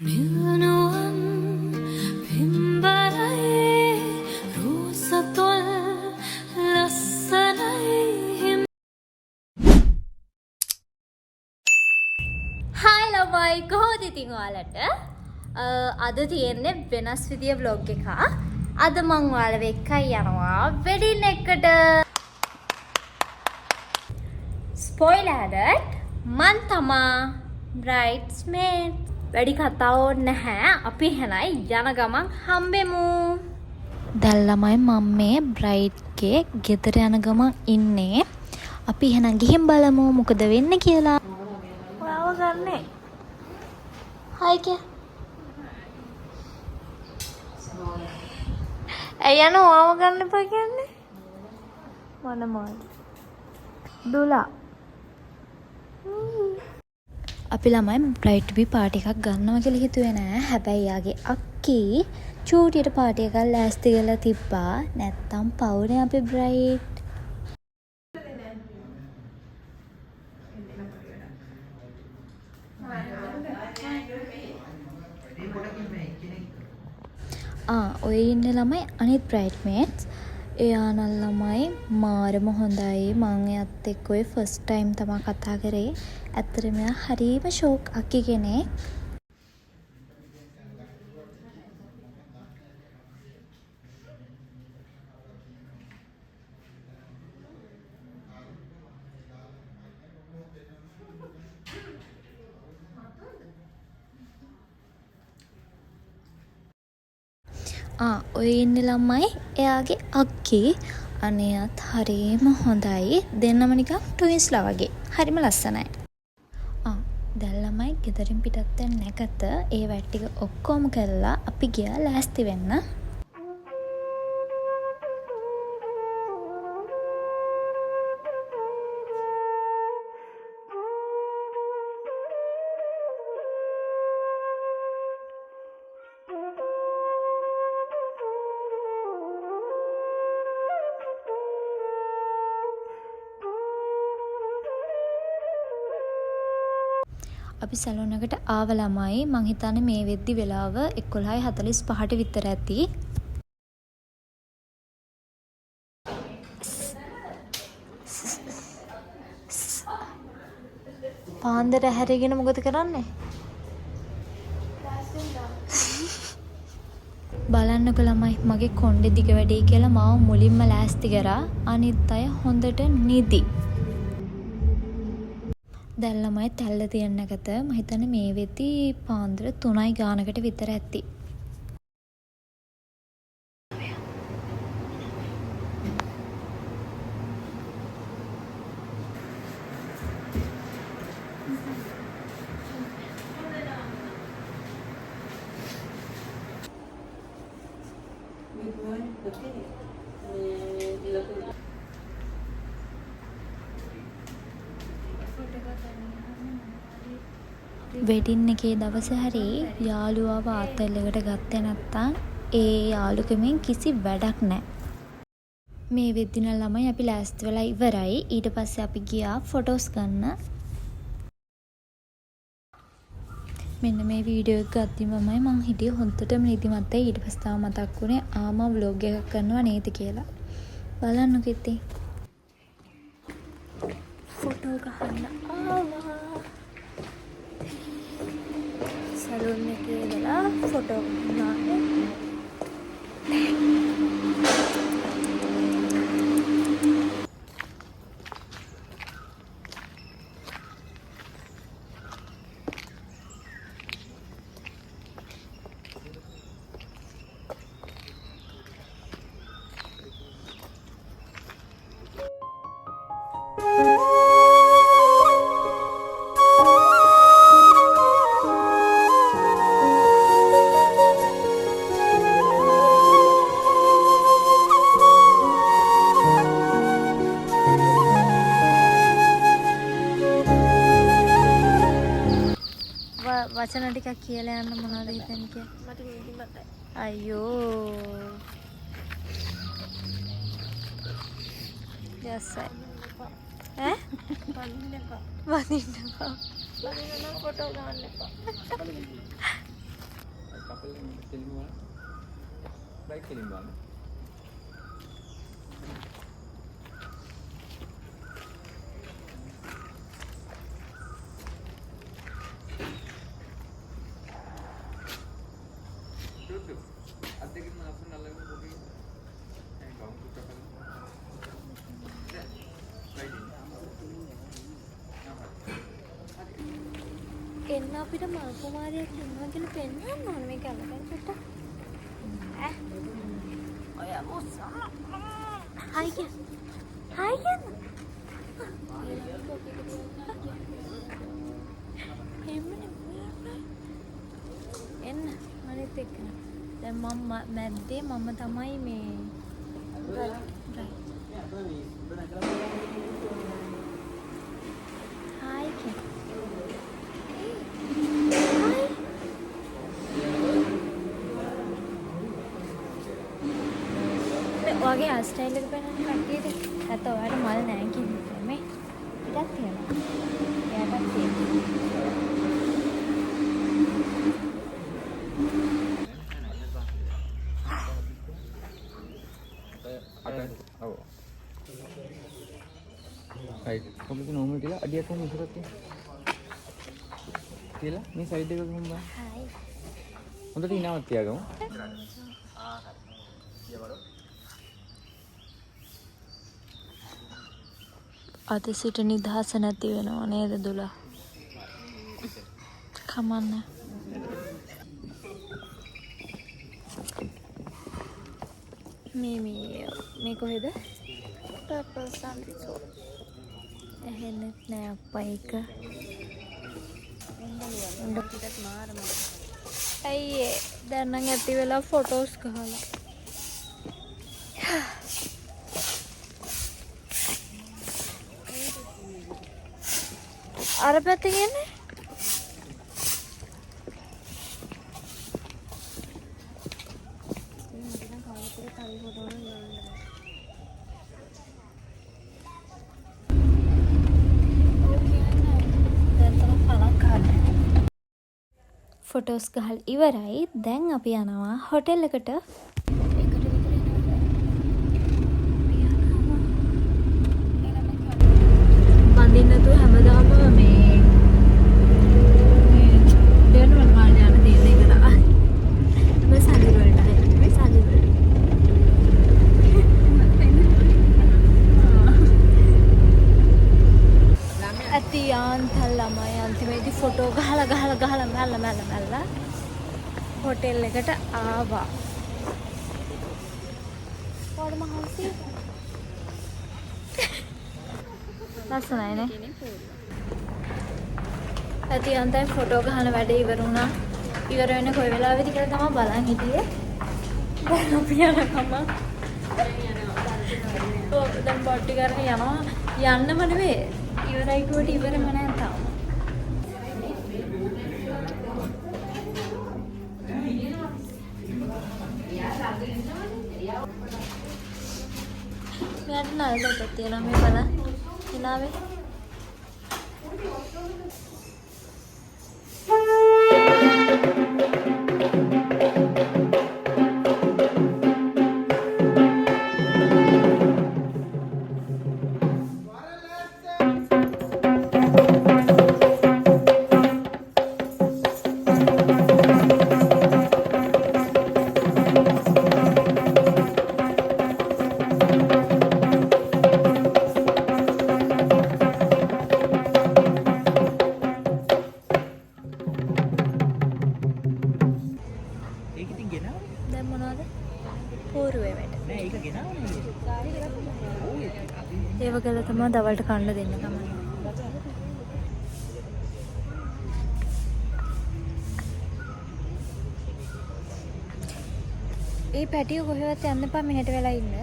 මිල්නුවන් පින්බරයි රෝසතොල් ලස්සනයි. හායි ළමයි කොහොමද ඉතින් ඔයාලට? අද තියෙන්නේ වෙනස් විදිය vlog එකක්. අද මම ඔයාලව එක්කයි යනවා වෙඩින් එකට. ස්පොයිලර් alert මන් තමා bridesmaid. වැඩි කතා ඕනේ නැහැ. අපි එහෙනම් යන ගමන් හම්බෙමු. දැන් ළමයි මම මේ බ්‍රයිඩ් ගේ ගෙදර යන ගමන් ඉන්නේ. අපි එහෙනම් ගිහින් බලමු මොකද වෙන්නේ කියලා. ඔයාව ගන්නනේ. හායි කිය. ඇයි යන ඔයාව ගන්න එපා කියන්නේ? මොන මොල්. දුලා. අපි ළමයි බ්‍රයිඩ් ටු බි පාටි එකක් ගන්නවා කියලා හිතුවේ නෑ. හැබැයි යාගේ අක්කී චූටියට පාටි එකක් ලෑස්ති කරලා තිබ්බා. නැත්තම් පවුනේ අපි බ්‍රයිඩ්. ඔය ඉන්න ළමයි අනිත් බ්‍රයිඩ්මේට්ස්. එයානම් ළමයි මාරම හොඳයි. මං එයත් එක්ක ඔය ෆස්ට් ටයිම් තමයි කතා කරේ. ඇත්තටම එයා හරිම ෂෝක් අක්කි කෙනෙක්. ඔය ඉන්න ළමයි එයාගේ අක්කි. අනේයත් හරිම හොඳයි. දෙන්නම නිකන් ට්වින්ස්ලා වගේ. හරිම ලස්සනයි. දැන් ළමයි ගෙදරින් පිටත් වෙන්න නැකත ඒ වැඩ ටික ඔක්කොම කරලා අපි ගියා ලෑස්ති වෙන්න. අපි සැලොන් එකට ආව ළමයි. මං හිතන්නේ මේ වෙද්දි වෙලාව 11:45ට විතර ඇති. පාන්දර හැරගෙන මොකද කරන්නේ? බලන්නකො ළමයි මගේ කොණ්ඩේ දිග වැඩේ කියලා මාව මුලින්ම ලෑස්ති කරා. අනිත් අය හොඳට නිදි. දැන් ළමයි තැල්ල තියන්න නැකත මම හිතන්නේ මේ වෙද්දි පාන්දර 3යි ගානකට විතර ඇති. වෙඩින් එකේ දවස හරි යාළුවාව ආතල් එකට ගත්තේ නැත්තම් ඒ යාළුකමෙන් කිසි වැඩක් නැහැ. මේ වෙද්දි නම් ළමයි අපි ලෑස්ති වෙලා ඉවරයි. ඊට පස්සේ අපි ගියා ෆොටෝස් ගන්න. මෙන්න මේ වීඩියෝ එක ගත්තිමමයි මං හිටියේ හොන්දටම නිදිමත්. ඊට පස්සේ තාම මතක් වුණේ ආමා ව්ලොග් එකක් කරනවා නේද කියලා. බලන්නකෝ ඉතින්. ෆොටෝ ගහන්න ආවා. සැලොන් එකේ ඉඳලා ෆොටෝ ගන්නවා. වචන ටිකක් කියලා යන්න මොනවද හිතන්නේ කියලා. මට නිදිමතයි. අයියෝ. යස්සයි. ඈ? වදින්න එපා. වදින්න නම් ෆොටෝ ගන්න එපා. එන්න අපිට මල් කුමාරයෙක් ඉන්නවා කියලා පෙන්නන්න ඕනේ මේ කැමරෙන්ට. ඔය මොස්සා. හයි කිය. හයි කියන්න. එන්න අනිත් එක්ක. දැන් මම මැද්දේ මම තමයි මේ හයි කිය. ඔයාගේ ආ ස්ටයිල් එක බලන්න කට්ටියට. නැත්නම් ඔයාලට මල් නැහැ කියන්නේ මේ. ටිකක් තියෙනවා. එයාටත් තියෙනවා. ඔව්. right කොහොමද නෝමල් කියලා අඩියක් කොහොමද ඉස්සරහට කියලා මේ සයිඩ් එක කොහොමද හයි. හොඳට ඉනවත් තියාගමු. අද සිට නිදහස නැති වෙනව නේද දුලා? කමන්න. මේ කොහෙද? පර්පල් සන් රිසෝට්. එහෙනෙත් නෑ අප්පා එක. ටිකක් මාරම. අයියේ දැන් නම් ඇති වෙලා ෆොටෝස් ගහලා. අර පැත්තෙන් එන්නේ ෆොටෝස් ගහලා ඉවරයි. දැන් අපි යනවා හොටෙල් එකට. බඳින්න නැතුව හැමදාම මේ දෙන්න මම ගාන යන දේ දෙකලා. මේ සල්ලි වලට මේ සල්ලි වලට. ඇති ආන්තල් ළමයි අන්තිමේදී ෆොටෝ ගහලා මැල්ල හොටෙල් එකට ආවා. පොඩ මහන්සි. ලස්සනයි නේ. ඇති අන්තයි ෆොටෝ ගහන වැඩේ ඉවර වුණා. ඉවර වෙන්නේ කොයි වෙලාවෙද කියලා තමයි බලන් හිටියේ. දැන් අපි යනකම දැන් බොට්ටි කරගෙන යනවා. යන්නම නෙවෙයි. ඉවරයි කිව්වට ඉවරම නෑ තාම. මෙයාට නල්ලක් තියෙනවා මේ බලන්න. ඉනාවේ දැන් මොනවද? පෝරුවේ වැඩ. නෑ ඒක ගෙනාවනේ. ඒව කළා තමයි දවල්ට කන්න දෙන්න තමයි. ඒ පැටිය කොහෙවත් යන්න එපා මෙහෙට වෙලා ඉන්න.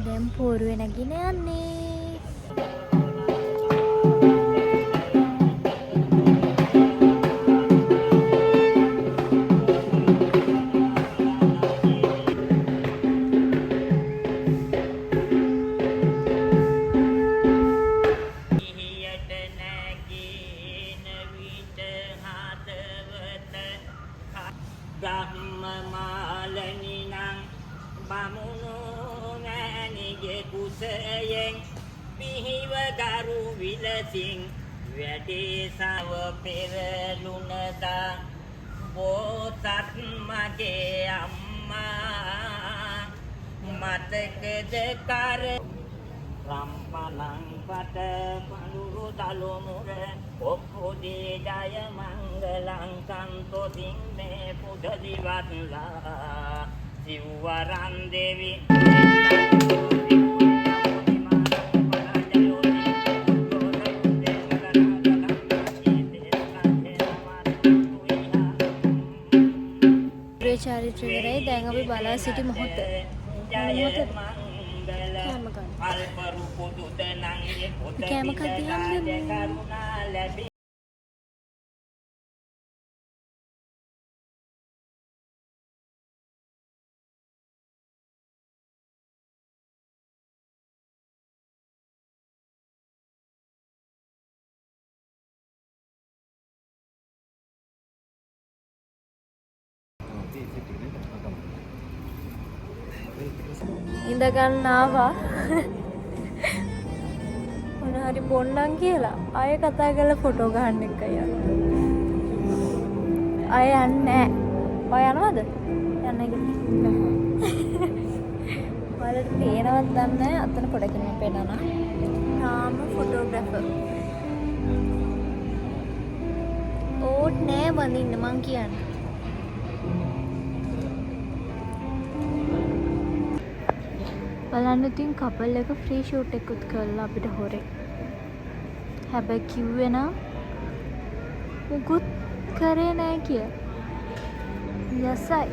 දැන් පෝරුවේ නැගින යන්නේ. බ්‍රහ්ම මාලනිනං බමුණු මෑණිගේ කුසයෙන් පිහිව දරු විලසින් වැඩේ සව පෙරළුණදා බෝසත් මගේ අම්මා මතකද කර රම්පලං පට පඳුරු දලොමුර ඔක්කොදී ජය මංගලං සන්තෝසින් මේ පුදදිවත්ලා සිව්වරන් දෙවි චාරිත්‍ර කරේ දැන් අපි බලා සිටි මොහොත. කෑම කද්දී ඉඳ ගන්න ආවා. මොන හරි බොන්නම් කියලා. ආයෙ කතා කරලා ෆොටෝ ගන්න එක යනවා. ආයෙ යන්නේ නැහැ. ඔය යනවද? යන්නේ නැහැ. ඔයාලට පේනවද දන්නේ නැහැ. අතන පොඩකින් පේනවා. තාම ෆොටෝග්‍රැෆර්. ඕත් නෑ වඳින්න මං කියන්නේ. බලන්න ඉතින් කපල් එක ෆ්‍රී ෂූට් එකකුත් කරලා අපිට හොරේ. හැබැයි කිව්වේ නම් මුකුත් කරේ නෑ කිය. යසයි.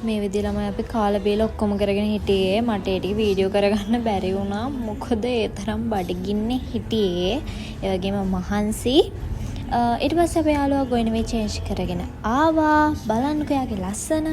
මේ විදිහ ළමයි අපි කාලා බීලා ඔක්කොම කරගෙන හිටියේ. මට ඒ ටික වීඩියෝ කරගන්න බැරි වුණා. මොකද ඒ තරම් බඩගින්නේ හිටියේ. ඒ වගේම මහන්සි. ඊට පස්සේ අපේ යාළුවා ගොයින් වේ චේන්ජ් කරගෙන ආවා. බලන්නකෝ යාගේ ලස්සන.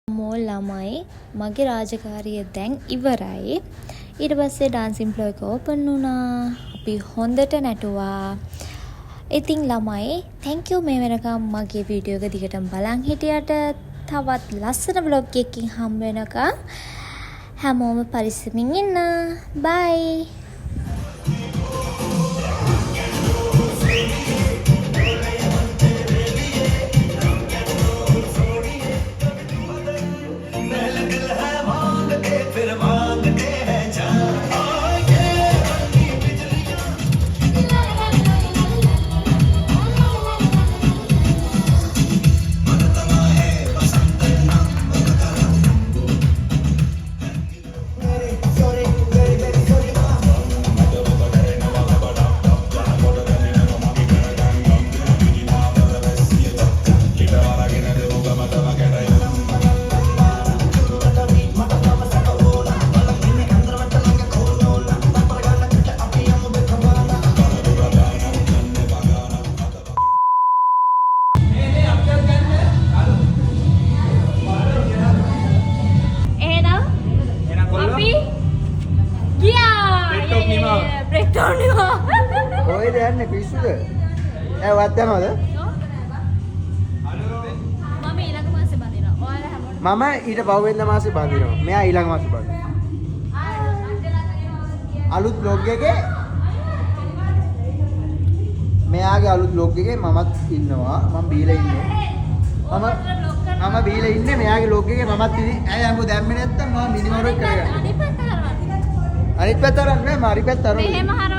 මෝල් ළමයි මගේ රාජකාරිය දැන් ඉවරයි. ඊට පස්සේ ඩාන්සින් ෆ්ලෝ එක ඕපන් වුණා. අපි හොඳට නැටුවා. ඉතින් ළමයි thank you මේ වෙනකම් මගේ වීඩියෝ එක දිගටම බලන් හිටියට. තවත් ලස්සන vlog එකකින් හම්බ වෙනකම් හැමෝම පරිස්සමින් ඉන්න. bye. කොහෙද යන්නේ පිස්සුද? වත් යනවද? මම ඊළඟ මාසේ බඳිනවා. ඔයාලා හැමෝටම මම ඊට පහුවෙන්ද මාසේ බඳිනවා. මෙයා ඊළඟ මාසේ බඳිනවා. අලුත් vlog එකේ මෙයාගේ අලුත් vlog එකේ මමත් ඉන්නවා. මම බීලා ඉන්නේ. මම බීලා ඉන්නේ මෙයාගේ vlog එකේ මමත් ඉන්නේ. ඇයි අම්මෝ දැම්මේ නැත්තම් මම මිනිමරුවෙක් කරගන්න. අනිත් පැත්ත කරවන්න. අනිත් පැත්ත අරන් නෑ, මම අනිත් පැත්ත අරන්. මෙහෙම හරවන්න